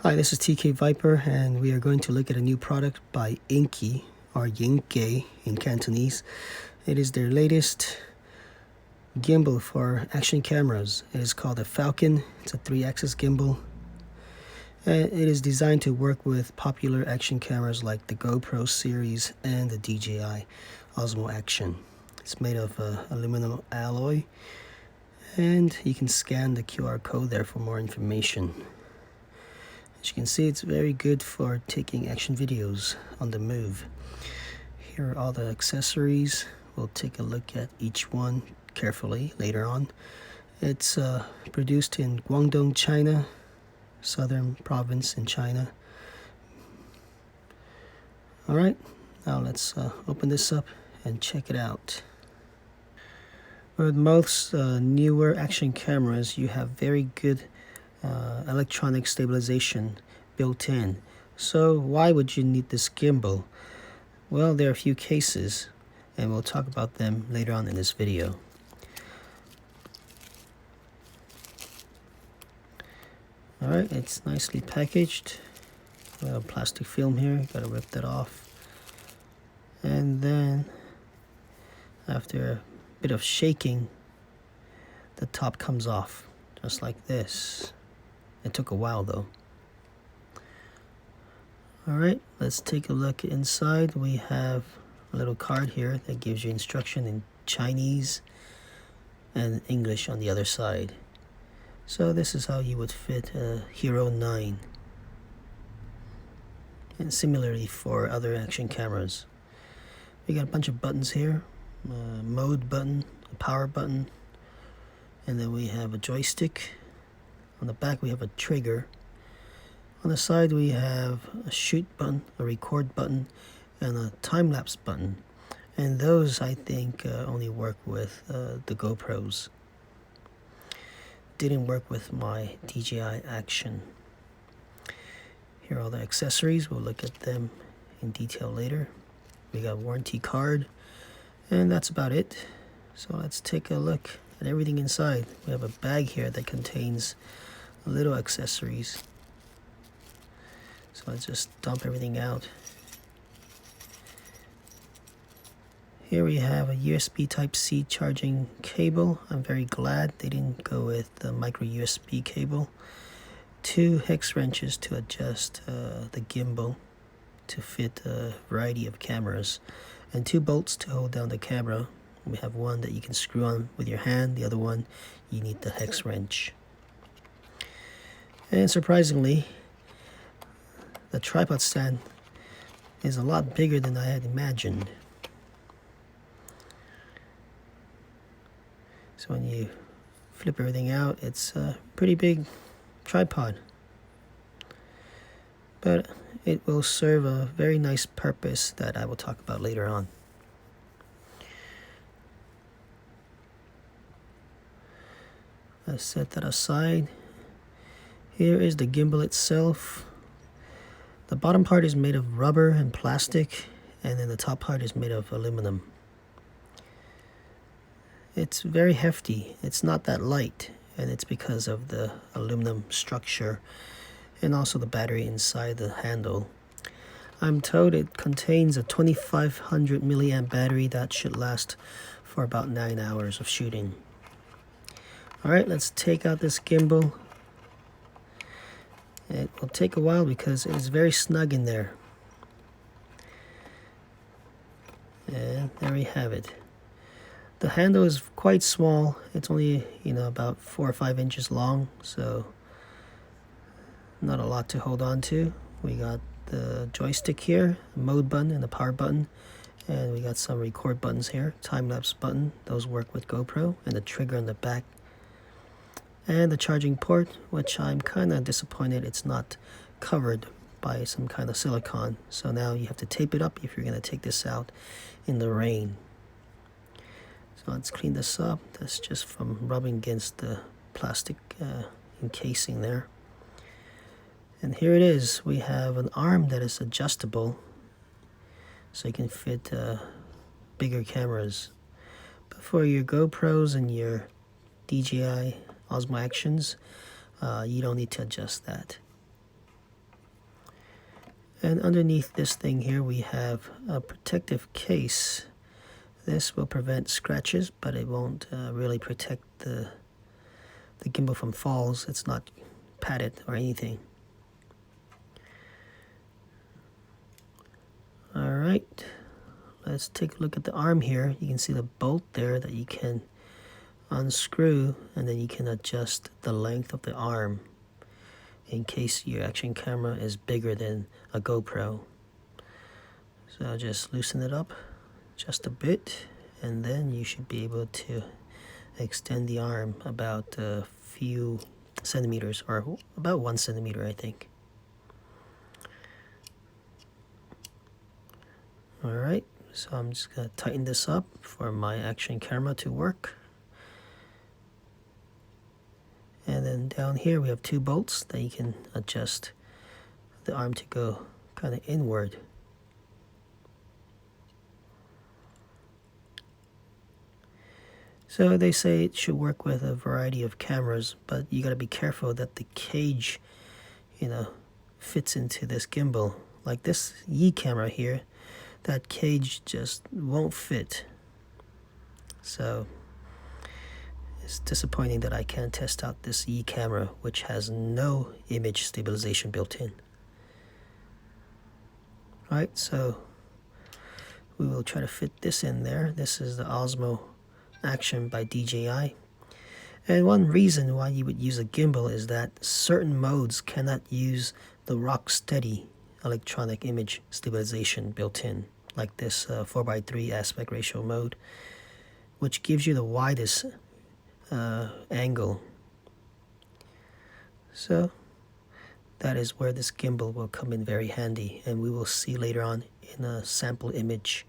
Hi, this is tkviper, and we are going to look at a new product by INKEE, or INKEE in Cantonese. It is their latest gimbal for action cameras. It is called a Falcon. It's a 3-axis gimbal. And it is designed to work with popular action cameras like the GoPro series and the DJI Osmo Action. It's made of aluminum alloy, and you can scan the QR code there for more information. As you can see, it's very good for taking action videos on the move. Here are all the accessories. We'll take a look at each one carefully later on. It's produced in Guangdong, China, southern province in China. Alright, now let's open this up and check it out. With most newer action cameras, you have very good electronic stabilization built in. So why would you need this gimbal? Well, there are a few cases, and we'll talk about them later on in this video. Alright, it's nicely packaged. We have plastic film here, gotta rip that off. And then, after a bit of shaking, the top comes off, just like this. It took a while though. Alright, let's take a look inside. We have a little card here that gives you instruction in Chinese and English on the other side. So this is how you would fit a Hero 9. And similarly for other action cameras. We got a bunch of buttons here. A mode button, a power button, and then we have a joystick. On the back we have a trigger. On the side we have a shoot button, a record button, and a time-lapse button. And those, I think, only work with the GoPros. Didn't work with my DJI Action. Here are all the accessories. We'll look at them in detail later. We got a warranty card, and that's about it. So let's take a look at everything inside. We have a bag here that contains little accessories. So let's just dump everything out. Here we have a USB Type-C charging cable. I'm very glad they didn't go with the micro USB cable. 2 hex wrenches to adjust the gimbal to fit a variety of cameras, and 2 bolts to hold down the camera. We have one that you can screw on with your hand, the other one you need the hex wrench. And surprisingly, the tripod stand is a lot bigger than I had imagined. So when you flip everything out, it's a pretty big tripod. But it will serve a very nice purpose that I will talk about later on. Let's set that aside. Here is the gimbal itself. The bottom part is made of rubber and plastic, and then the top part is made of aluminum. It's very hefty. It's not that light, and it's because of the aluminum structure and also the battery inside the handle. I'm told it contains a 2500 milliamp battery that should last for about 9 hours of shooting. Alright, let's take out this gimbal. It will take a while because it is very snug in there. And there we have it. The handle is quite small. It's only, about 4 or 5 inches long, so not a lot to hold on to. We got the joystick here, a mode button and a power button, and we got some record buttons here, time-lapse button, those work with GoPro, and the trigger on the back, and the charging port, which I'm kind of disappointed it's not covered by some kind of silicone. So now you have to tape it up if you're going to take this out in the rain. So let's clean this up. That's just from rubbing against the plastic encasing there. And here it is. We have an arm that is adjustable, so you can fit bigger cameras. But for your GoPros and your DJI Osmo Actions, you don't need to adjust that. And underneath this thing here we have a protective case. This will prevent scratches, but it won't really protect the gimbal from falls. It's not padded or anything. Alright, let's take a look at the arm here. You can see the bolt there that you can unscrew, and then you can adjust the length of the arm in case your action camera is bigger than a GoPro. So I'll just loosen it up just a bit, and then you should be able to extend the arm about a few centimeters, or about 1 centimeter, I think. Alright, so I'm just going to tighten this up for my action camera to work. And then down here we have 2 bolts that you can adjust the arm to go kind of inward. So they say it should work with a variety of cameras, but you got to be careful that the cage, fits into this gimbal. Like this Yi camera here, that cage just won't fit. So it's disappointing that I can't test out this Yi camera, which has no image stabilization built in. Alright, so we will try to fit this in there. This is the Osmo Action by DJI. And one reason why you would use a gimbal is that certain modes cannot use the Rocksteady electronic image stabilization built in, like this 4:3 aspect ratio mode, which gives you the widest angle. So that is where this gimbal will come in very handy, and we will see later on in a sample image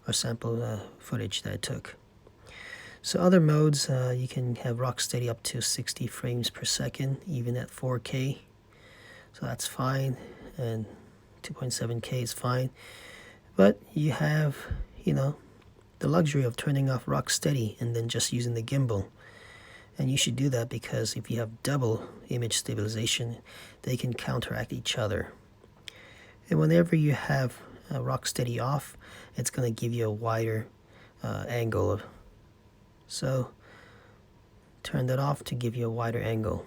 or sample footage that I took. So other modes, you can have Rocksteady up to 60 frames per second, even at 4K. So that's fine, and 2.7K is fine. But you have, the luxury of turning off Rocksteady and then just using the gimbal. And you should do that because if you have double image stabilization, they can counteract each other. And whenever you have Rocksteady off, it's going to give you a wider angle. So turn that off to give you a wider angle.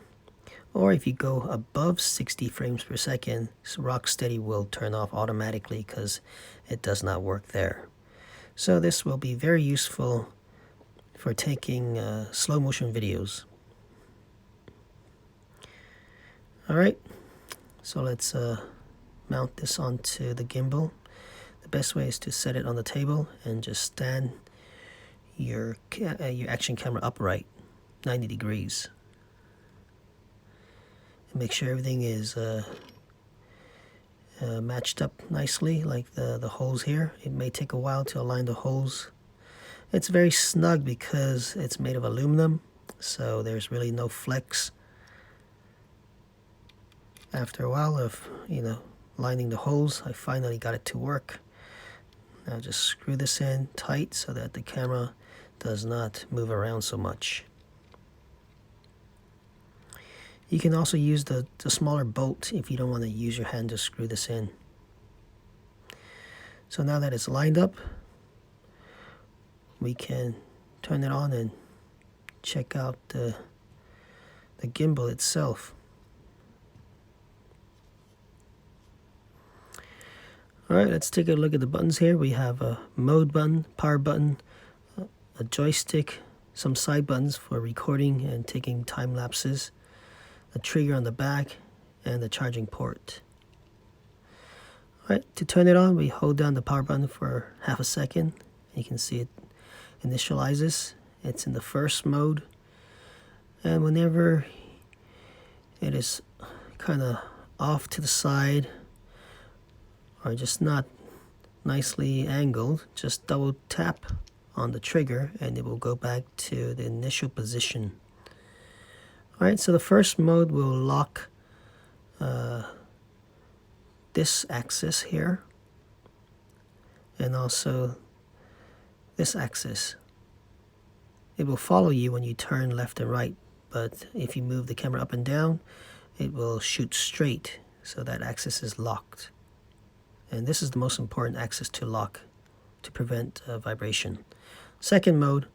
Or if you go above 60 frames per second, Rocksteady will turn off automatically because it does not work there. So this will be very useful for taking slow motion videos. Alright, so let's mount this onto the gimbal. The best way is to set it on the table and just stand your action camera upright 90 degrees. And make sure everything is matched up nicely, like the holes here. It may take a while to align the holes. It's very snug because it's made of aluminum, so there's really no flex. After a while of, lining the holes, I finally got it to work. Now just screw this in tight so that the camera does not move around so much. You can also use the smaller bolt if you don't want to use your hand to screw this in. So now that it's lined up, we can turn it on and check out the gimbal itself. Alright, let's take a look at the buttons here. We have a mode button, power button, a joystick, some side buttons for recording and taking time lapses, a trigger on the back, and the charging port. Alright, to turn it on, we hold down the power button for half a second. You can see it initializes. It's in the first mode, and whenever it is kind of off to the side or just not nicely angled, just double tap on the trigger and it will go back to the initial position. Alright, so the first mode will lock this axis here and also this axis. It will follow you when you turn left and right, but if you move the camera up and down, it will shoot straight, so that axis is locked. and this is the most important axis to lock to prevent vibration. Second mode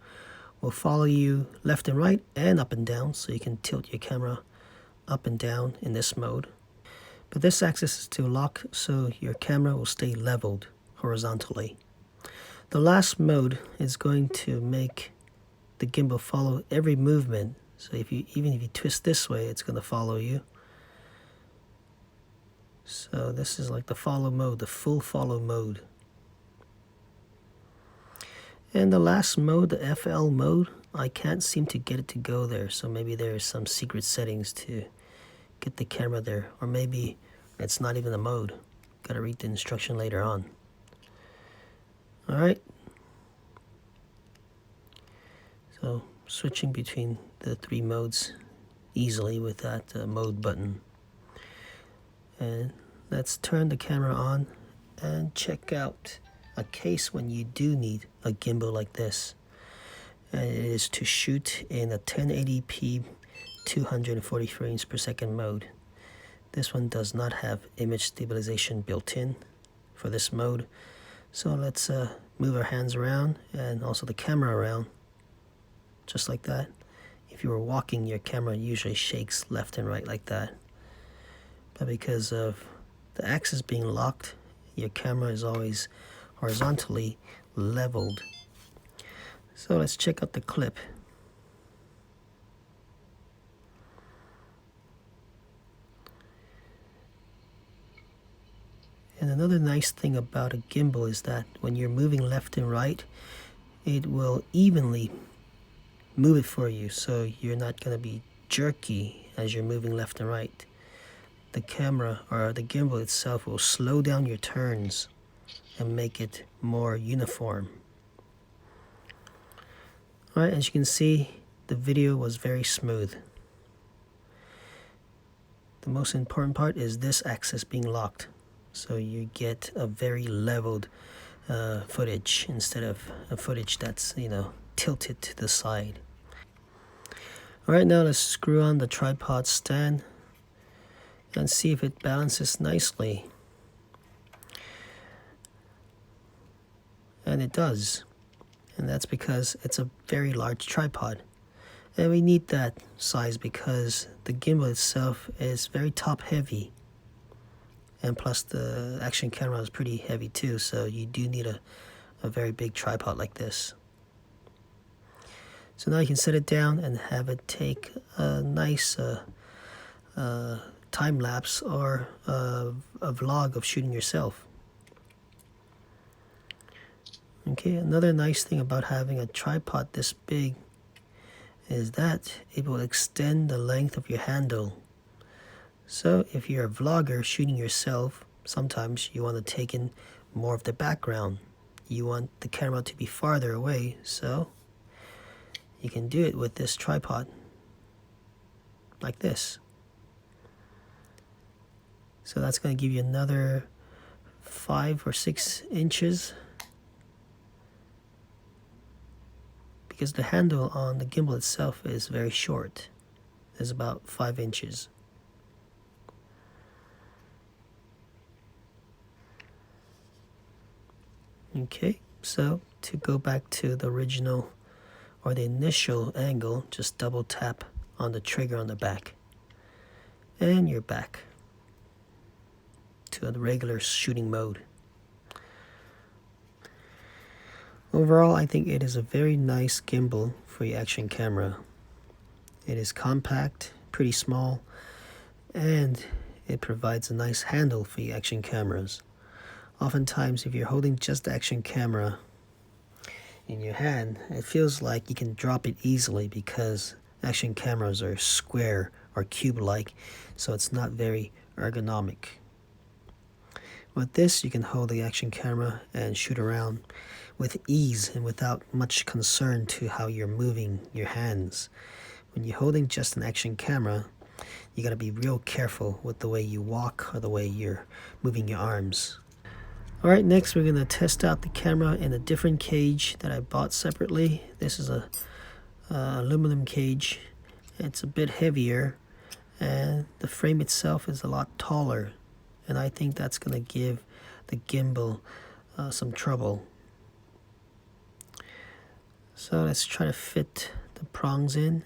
will follow you left and right and up and down, so you can tilt your camera up and down in this mode. But this axis is to lock so your camera will stay leveled horizontally. The last mode is going to make the gimbal follow every movement. So even if you twist this way, it's going to follow you. So this is like the follow mode, the full follow mode. And the last mode, the FL mode, I can't seem to get it to go there. So maybe there's some secret settings to get the camera there. Or maybe it's not even a mode. Gotta read the instruction later on. Alright. So switching between the 3 modes easily with that mode button. And let's turn the camera on and check out a case when you do need a gimbal like this. And it is to shoot in a 1080p 240 frames per second mode. This one does not have image stabilization built in for this mode. So let's move our hands around and also the camera around, just like that. If you were walking, your camera usually shakes left and right like that. But because of the axis being locked, your camera is always horizontally leveled. So let's check out the clip. And another nice thing about a gimbal is that when you're moving left and right, it will evenly move it for you, so you're not going to be jerky as you're moving left and right. The camera or the gimbal itself will slow down your turns and make it more uniform. Alright, as you can see, the video was very smooth. The most important part is this axis being locked, so you get a very leveled footage instead of a footage that's, tilted to the side. Alright, now let's screw on the tripod stand and see if it balances nicely. And it does. And that's because it's a very large tripod. And we need that size because the gimbal itself is very top heavy. And plus the action camera is pretty heavy too, so you do need a very big tripod like this. So now you can set it down and have it take a nice time lapse or a vlog of shooting yourself. Okay, another nice thing about having a tripod this big is that it will extend the length of your handle. So if you're a vlogger shooting yourself, sometimes you want to take in more of the background. You want the camera to be farther away, so you can do it with this tripod, like this. So that's going to give you another 5 or 6 inches. Because the handle on the gimbal itself is very short. It's about 5 inches. Okay, so to go back to the original or the initial angle, just double tap on the trigger on the back. And you're back to the regular shooting mode. Overall, I think it is a very nice gimbal for your action camera. It is compact, pretty small, and it provides a nice handle for your action cameras. Oftentimes, if you're holding just the action camera in your hand, it feels like you can drop it easily because action cameras are square or cube-like, so it's not very ergonomic. With this, you can hold the action camera and shoot around with ease and without much concern to how you're moving your hands. When you're holding just an action camera, you gotta be real careful with the way you walk or the way you're moving your arms. Alright, next we're gonna test out the camera in a different cage that I bought separately. This is a aluminum cage. It's a bit heavier and the frame itself is a lot taller, and I think that's gonna give the gimbal some trouble. So let's try to fit the prongs in.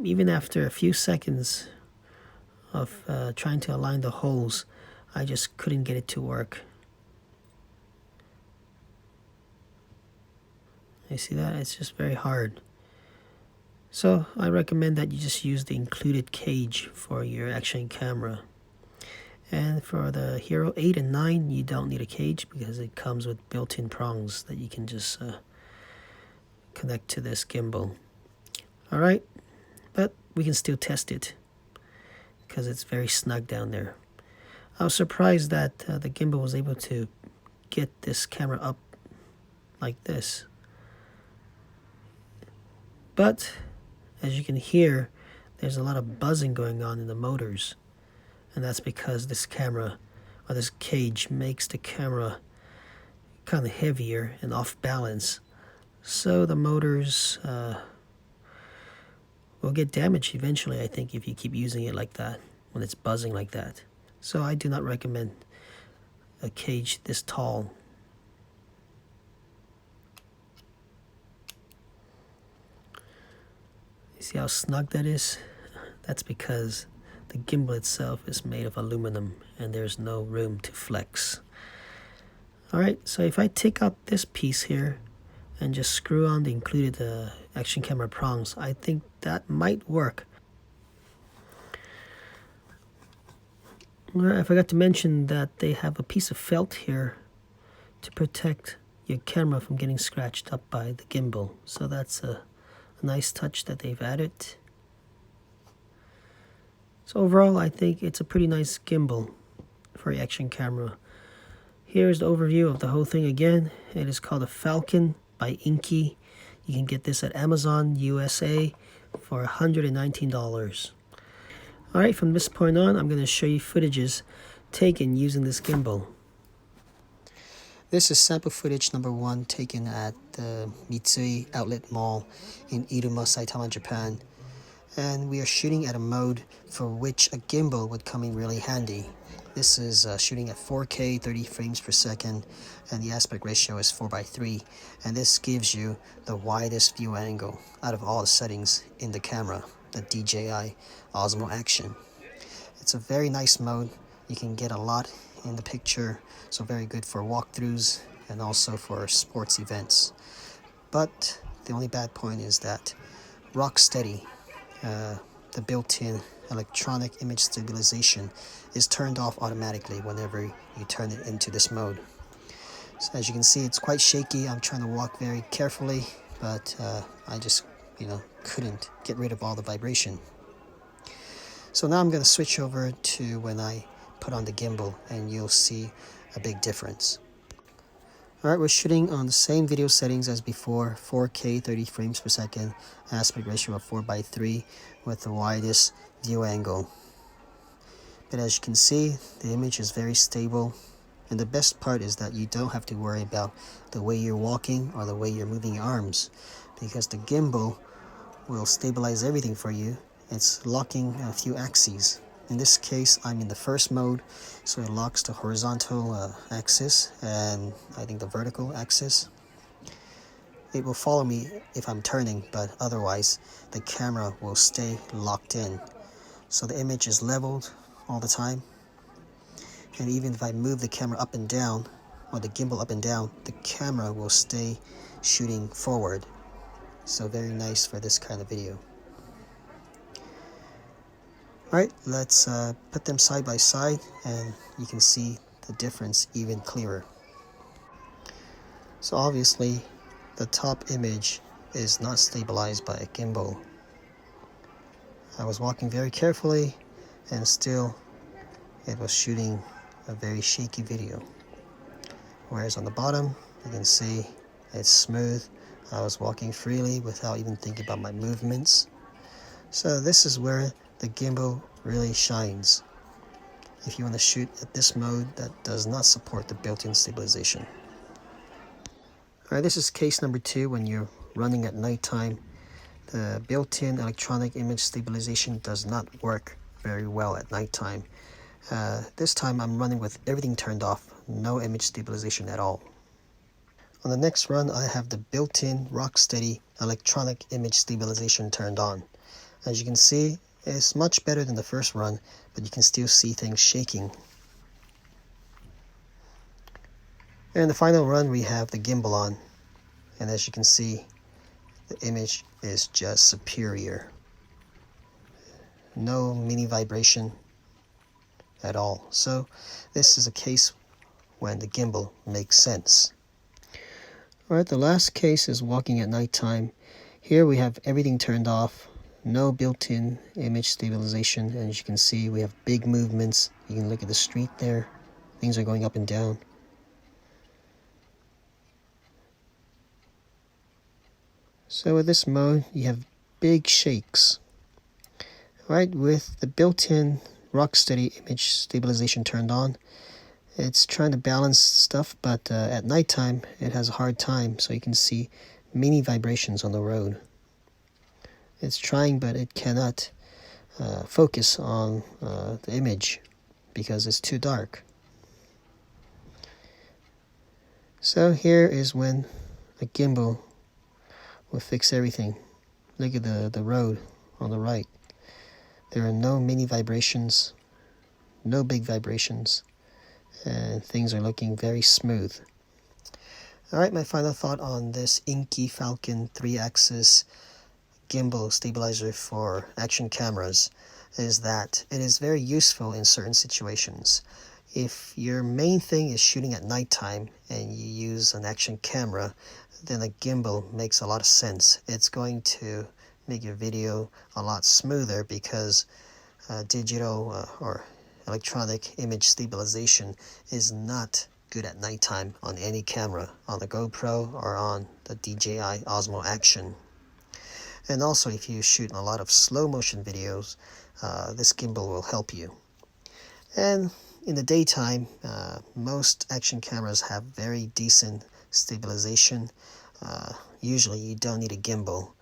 Even after a few seconds of trying to align the holes, I just couldn't get it to work. You see that? It's just very hard. So I recommend that you just use the included cage for your action camera. And for the Hero 8 and 9, you don't need a cage because it comes with built-in prongs that you can just connect to this gimbal. Alright, but we can still test it because it's very snug down there. I was surprised that the gimbal was able to get this camera up like this. But as you can hear, there's a lot of buzzing going on in the motors, and that's because this camera, or this cage, makes the camera kind of heavier and off balance, so the motors will get damaged eventually, I think, if you keep using it like that, when it's buzzing like that. So I do not recommend a cage this tall. You see how snug that is? That's because the gimbal itself is made of aluminum and there's no room to flex. Alright, so if I take out this piece here and just screw on the included action camera prongs, I think that might work. I forgot to mention that they have a piece of felt here to protect your camera from getting scratched up by the gimbal. So that's a nice touch that they've added. So overall, I think it's a pretty nice gimbal for your action camera. Here's the overview of the whole thing again. It is called a Falcon by INKEE. You can get this at Amazon USA for $119. Alright, from this point on, I'm going to show you footages taken using this gimbal. This is sample footage number 1 taken at the Mitsui Outlet Mall in Iruma, Saitama, Japan. And we are shooting at a mode for which a gimbal would come in really handy. This is shooting at 4K 30 frames per second, and the aspect ratio is 4:3, and this gives you the widest view angle out of all the settings in the camera, the DJI Osmo Action. It's a very nice mode. You can get a lot in the picture, so very good for walkthroughs and also for sports events. But the only bad point is that Rocksteady, the built-in electronic image stabilization, is turned off automatically whenever you turn it into this mode. So as you can see, it's quite shaky. I'm trying to walk very carefully, but I just couldn't get rid of all the vibration. So now I'm going to switch over to when I put on the gimbal, and you'll see a big difference. Alright, we're shooting on the same video settings as before, 4K 30 frames per second, aspect ratio of 4:3 with the widest view angle. But as you can see, the image is very stable, and the best part is that you don't have to worry about the way you're walking or the way you're moving your arms, because the gimbal will stabilize everything for you. It's locking a few axes. In this case, I'm in the first mode, so it locks the horizontal axis and I think the vertical axis. It will follow me if I'm turning, but otherwise the camera will stay locked in. So the image is leveled all the time, and even if I move the camera up and down, or the gimbal up and down, the camera will stay shooting forward. So very nice for this kind of video. Alright, let's put them side by side and you can see the difference even clearer. So obviously the top image is not stabilized by a gimbal. I was walking very carefully and still it was shooting a very shaky video. Whereas on the bottom you can see it's smooth. I was walking freely without even thinking about my movements. So this is where the gimbal really shines if you want to shoot at this mode that does not support the built-in stabilization. Alright, this is case number 2 when you're running at nighttime. The built-in electronic image stabilization does not work very well at nighttime, This time I'm running with everything turned off, no image stabilization at all. On the next run, I have the built-in Rocksteady electronic image stabilization turned on. As you can see, it's much better than the first run, but you can still see things shaking. And in the final run, we have the gimbal on, and as you can see, the image is just superior. No mini vibration at all. So this is a case when the gimbal makes sense. Alright, the last case is walking at nighttime. Here we have everything turned off, no built-in image stabilization, and as you can see, we have big movements. You can look at the street there. Things are going up and down. So with this mode, you have big shakes. Alright, with the built-in Rocksteady image stabilization turned on, it's trying to balance stuff, but at nighttime it has a hard time, so you can see mini vibrations on the road. It's trying, but it cannot focus on the image because it's too dark. So here is when a gimbal will fix everything. Look at the road on the right. There are no mini vibrations, no big vibrations, and things are looking very smooth. Alright, my final thought on this INKEE Falcon 3-axis gimbal stabilizer for action cameras is that it is very useful in certain situations. If your main thing is shooting at nighttime and you use an action camera, then a gimbal makes a lot of sense. It's going to make your video a lot smoother because digital or electronic image stabilization is not good at nighttime on any camera, on the GoPro or on the DJI Osmo Action. And also, if you shoot a lot of slow motion videos, this gimbal will help you. And in the daytime, most action cameras have very decent stabilization. Usually you don't need a gimbal.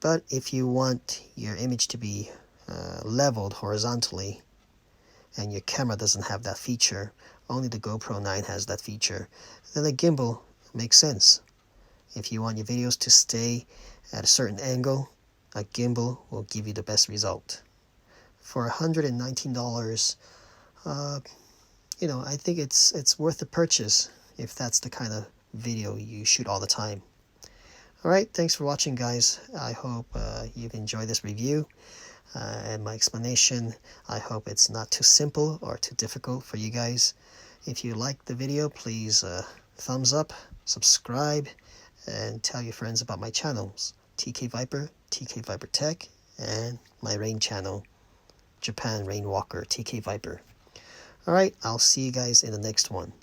But if you want your image to be leveled horizontally, and your camera doesn't have that feature, only the GoPro 9 has that feature, then a gimbal makes sense. If you want your videos to stay at a certain angle, a gimbal will give you the best result. For $119, I think it's worth the purchase if that's the kind of video you shoot all the time. Alright, thanks for watching, guys. I hope you've enjoyed this review and my explanation. I hope it's not too simple or too difficult for you guys. If you liked the video, please thumbs up, subscribe, and tell your friends about my channels, tkviper, tkviper Tech, and my rain channel, Japan Rainwalker tkviper. Alright, I'll see you guys in the next one.